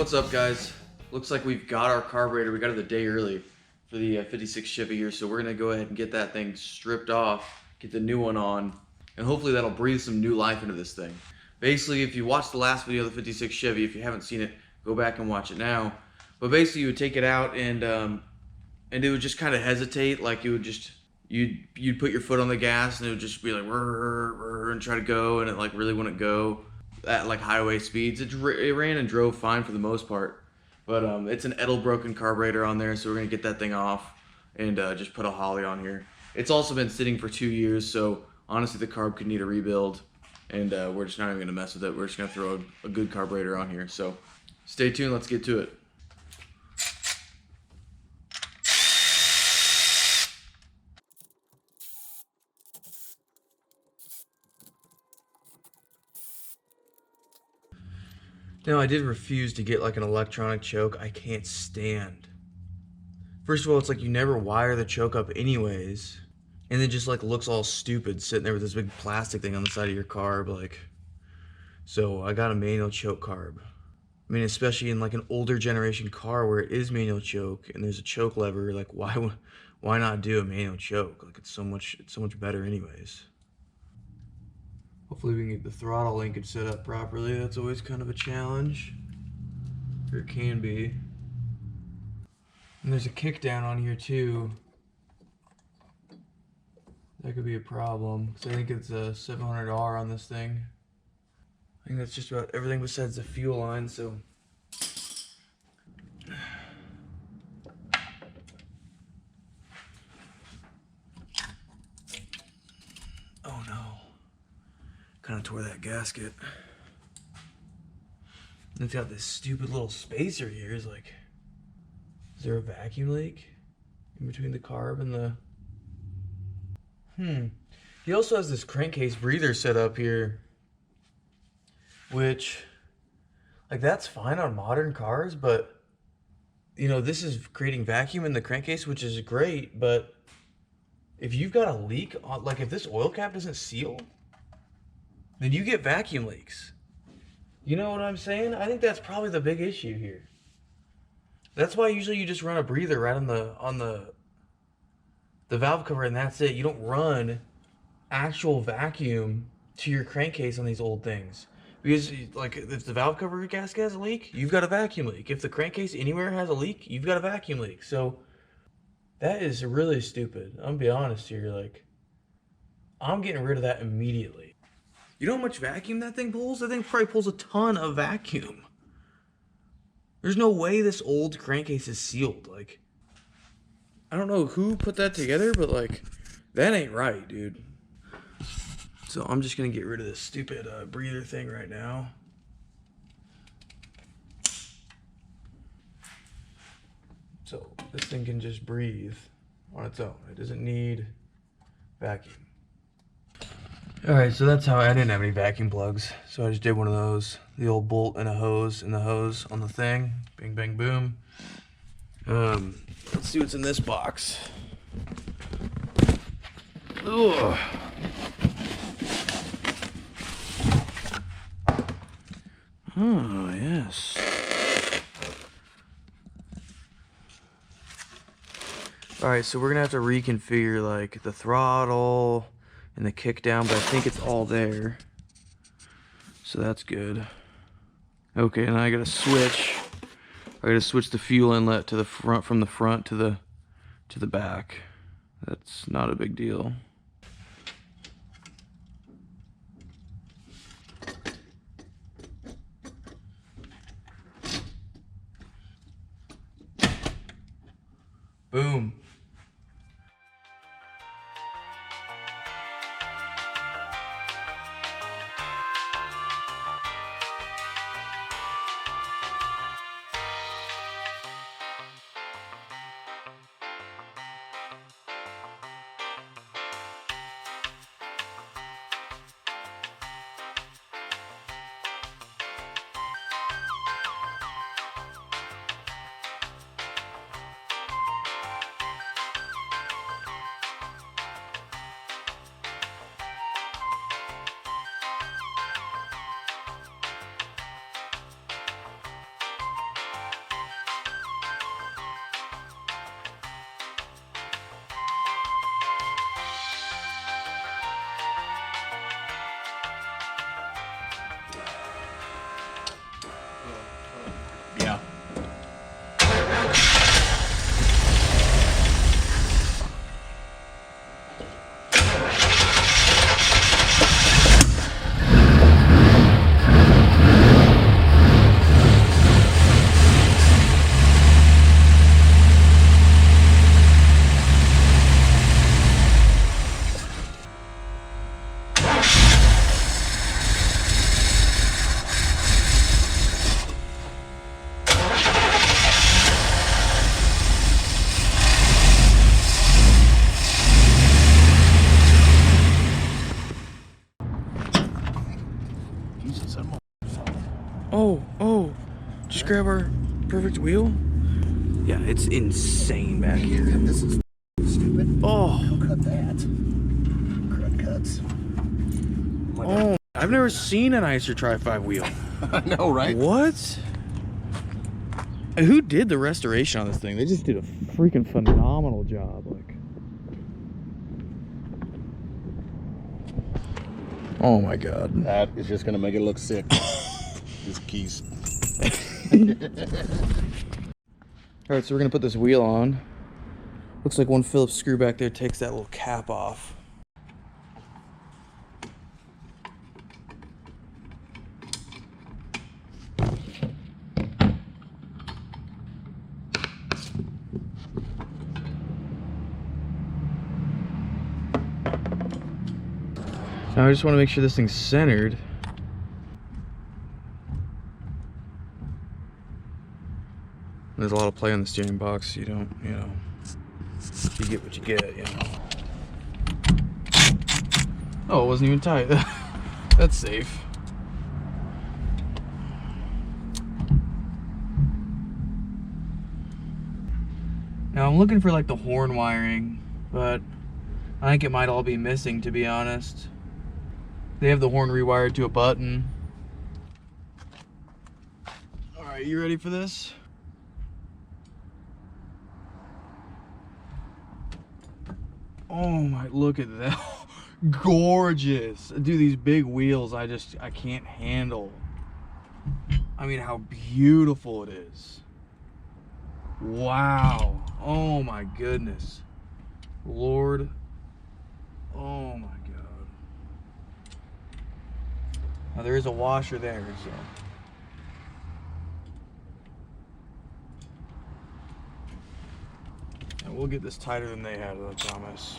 What's up, guys? Looks like we've got our carburetor. We got it a day early for the 56 Chevy here, so we're gonna go ahead and get that thing stripped off, get the new one on, and hopefully that'll breathe some new life into this thing. Basically, if you watched the last video of the 56 Chevy, if you haven't seen it, go back and watch it now. But basically, you would take it out and it would just kind of hesitate, like you would just you'd put your foot on the gas and it would just be like and try to go, and it like really wouldn't go at like highway speeds. It ran and drove fine for the most part, but it's an Edelbroken carburetor on there, so we're gonna get that thing off and just put a Holly on here. It's also been sitting for 2 years, so honestly the carb could need a rebuild, and we're just not even gonna mess with it. We're just gonna throw a good carburetor on here. So stay tuned, let's get to it. Now, I did refuse to get like an electronic choke. I can't stand. First of all, it's like you never wire the choke up anyways, and it just like looks all stupid sitting there with this big plastic thing on the side of your carb. Like, so I got a manual choke carb. I mean, especially in like an older generation car where it is manual choke and there's a choke lever. Like, why not do a manual choke? Like, it's so much better anyways. Hopefully we can get the throttle linkage set up properly. That's always kind of a challenge. Or it can be. And there's a kick down on here too. That could be a problem. So I think it's a 700R on this thing. I think that's just about everything besides the fuel line, so. Oh no. Kind of tore that gasket. And it's got this stupid little spacer here. Is like, is there a vacuum leak in between the carb and the? He also has this crankcase breather set up here, which, like, that's fine on modern cars, but you know, this is creating vacuum in the crankcase, which is great. But if you've got a leak, like if this oil cap doesn't seal, then you get vacuum leaks. You know what I'm saying? I think that's probably the big issue here. That's why usually you just run a breather right on the valve cover, and that's it. You don't run actual vacuum to your crankcase on these old things. Because like if the valve cover gasket has a leak, you've got a vacuum leak. If the crankcase anywhere has a leak, you've got a vacuum leak. So that is really stupid. I'm gonna be honest here, like, I'm getting rid of that immediately. You know how much vacuum that thing pulls? That thing probably pulls a ton of vacuum. There's no way this old crankcase is sealed. Like, I don't know who put that together, but like, that ain't right, dude. So I'm just gonna get rid of this stupid breather thing right now. So this thing can just breathe on its own. It doesn't need vacuum. Alright, so that's how I didn't have any vacuum plugs. So I just did one of those. The old bolt and a hose and the hose on the thing. Bing, bang, boom. Let's see what's in this box. Ugh. Oh, yes. Alright, so we're gonna have to reconfigure like the throttle and the kick down, but I think it's all there. So that's good. Okay, and I gotta switch. I gotta switch the fuel inlet to the front, from the front to the back. That's not a big deal. Boom. grab our perfect wheel? Yeah, it's insane back here. This is stupid. Oh. Who cut that? Crud cuts. Oh, I've never seen a nicer Tri-5 wheel. I know, right? What? Who did the restoration on this thing? They just did a freaking phenomenal job. Like, oh my god. That is just gonna make it look sick. These keys. Alright, so we're gonna put this wheel on. Looks like one Phillips screw back there takes that little cap off. Now I just want to make sure this thing's centered. There's a lot of play on the steering box. You don't, you know, you get what you get, you know. Oh, it wasn't even tight. That's safe. Now I'm looking for like the horn wiring, but I think it might all be missing, to be honest. They have the horn rewired to a button. All right, you ready for this? Oh my, look at that. Gorgeous. Dude, these big wheels, I can't handle. I mean, how beautiful it is. Wow. Oh my goodness. Lord. Oh my God. Now there is a washer there, so. And we'll get this tighter than they had, I promise.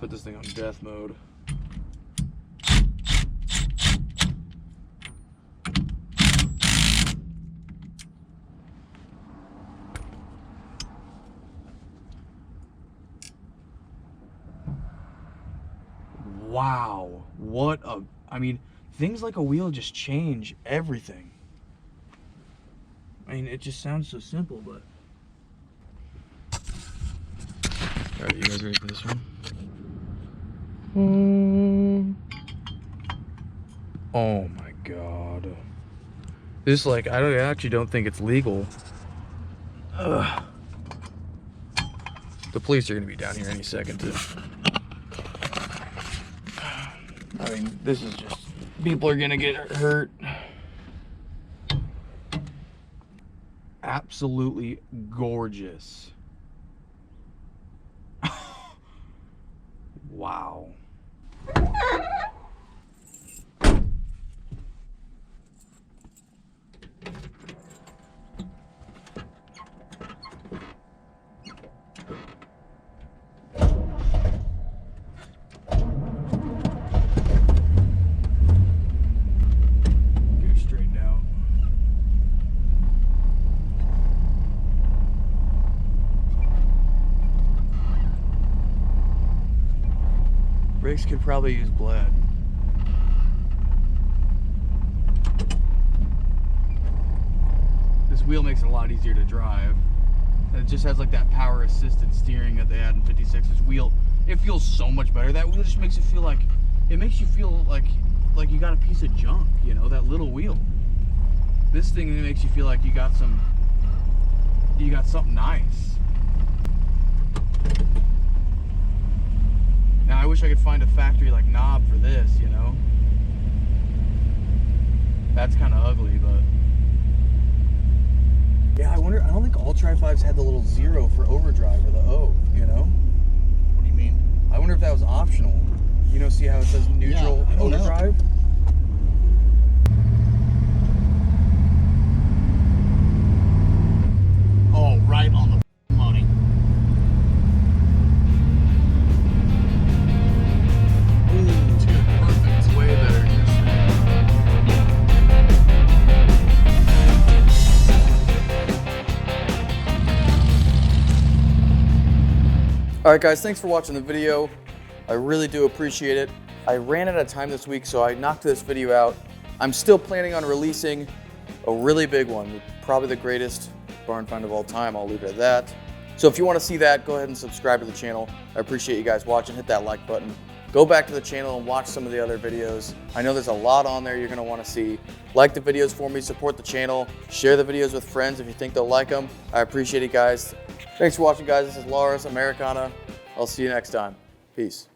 Put this thing on death mode. Wow, what a, I mean, things like a wheel just change everything. I mean, it just sounds so simple, but. All right, you guys ready for this one? Oh my God. This, like, I actually don't think it's legal. Ugh. The police are gonna be down here any second too. I mean, this is just, people are gonna get hurt. Absolutely gorgeous. Wow. Brakes could probably use bled. This wheel makes it a lot easier to drive. And it just has like that power assisted steering that they had in 56. This wheel, it feels so much better. That wheel just makes it feel like, it makes you feel like you got a piece of junk, you know, that little wheel. This thing makes you feel like you got something nice. Now I wish I could find a factory like knob for this, you know. That's kind of ugly, but yeah, I wonder. I don't think all Tri-5s had the little 0 for overdrive or the O, you know. What do you mean? I wonder if that was optional. You know, see how it says neutral overdrive? Oh, right on the money. Alright guys, thanks for watching the video. I really do appreciate it. I ran out of time this week, so I knocked this video out. I'm still planning on releasing a really big one, probably the greatest barn find of all time. I'll leave it at that. So if you want to see that, go ahead and subscribe to the channel. I appreciate you guys watching. Hit that like button. Go back to the channel and watch some of the other videos. I know there's a lot on there you're going to want to see. Like the videos for me, support the channel, share the videos with friends if you think they'll like them. I appreciate it, guys. Thanks for watching, guys. This is Lars, Americana. I'll see you next time. Peace.